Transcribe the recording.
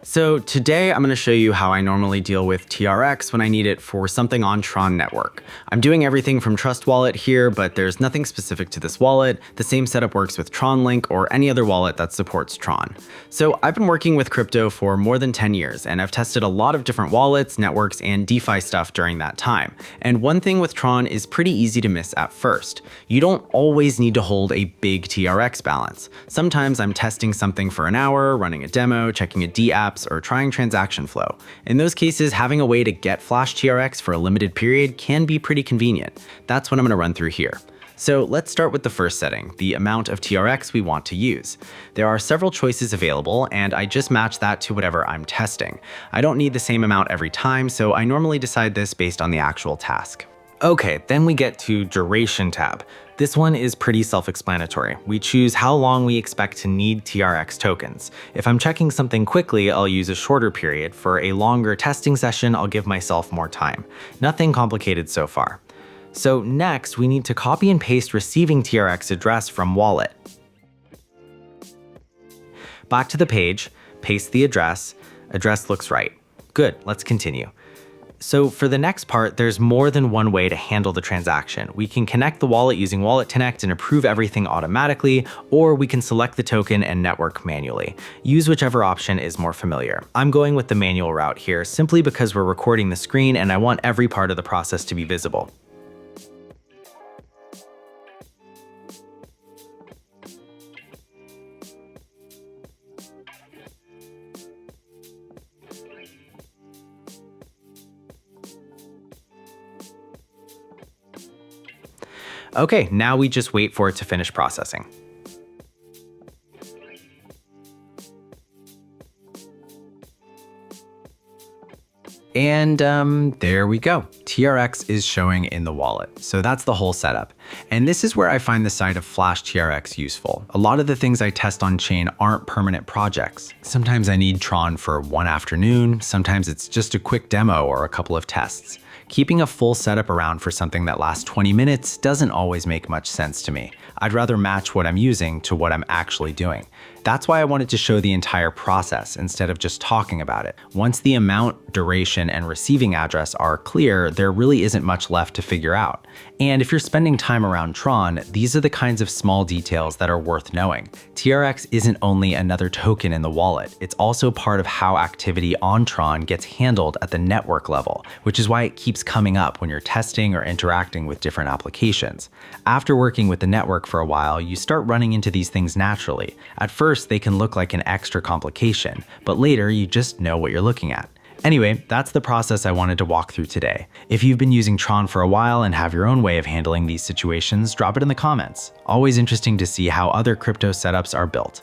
So today I'm going to show you how I normally deal with TRX when I need it for something on Tron network. I'm doing everything from Trust Wallet here, but there's nothing specific to this wallet. The same setup works with TronLink or any other wallet that supports Tron. So I've been working with crypto for more than 10 years, and I've tested a lot of different wallets, networks, and DeFi stuff during that time. And one thing with Tron is pretty easy to miss at first. You don't always need to hold a big TRX balance. Sometimes I'm testing something for an hour, running a demo, checking a D app, or trying transaction flow. In those cases, having a way to get Flash TRX for a limited period can be pretty convenient. That's what I'm going to run through here. So let's start with the first setting, the amount of TRX we want to use. There are several choices available, and I just match that to whatever I'm testing. I don't need the same amount every time, so I normally decide this based on the actual task. Okay, then we get to Duration tab. This one is pretty self-explanatory. We choose how long we expect to need TRX tokens. If I'm checking something quickly, I'll use a shorter period. For a longer testing session, I'll give myself more time. Nothing complicated so far. So next, we need to copy and paste receiving TRX address from wallet. Back to the page, paste the address. Address looks right. Good, let's continue. So for the next part, there's more than one way to handle the transaction. We can connect the wallet using Wallet Connect and approve everything automatically, or we can select the token and network manually. Use whichever option is more familiar. I'm going with the manual route here simply because we're recording the screen and I want every part of the process to be visible. Okay, now we just wait for it to finish processing. And there we go. TRX is showing in the wallet. So that's the whole setup. And this is where I find the side of Flash TRX useful. A lot of the things I test on chain aren't permanent projects. Sometimes I need Tron for one afternoon. Sometimes it's just a quick demo or a couple of tests. Keeping a full setup around for something that lasts 20 minutes doesn't always make much sense to me. I'd rather match what I'm using to what I'm actually doing. That's why I wanted to show the entire process instead of just talking about it. Once the amount, duration, and receiving address are clear, there really isn't much left to figure out. And if you're spending time around Tron, these are the kinds of small details that are worth knowing. TRX isn't only another token in the wallet, it's also part of how activity on Tron gets handled at the network level, which is why it keeps coming up when you're testing or interacting with different applications. After working with the network for a while, you start running into these things naturally. At first, they can look like an extra complication, but later you just know what you're looking at. Anyway, that's the process I wanted to walk through today. If you've been using Tron for a while and have your own way of handling these situations, drop it in the comments. Always interesting to see how other crypto setups are built.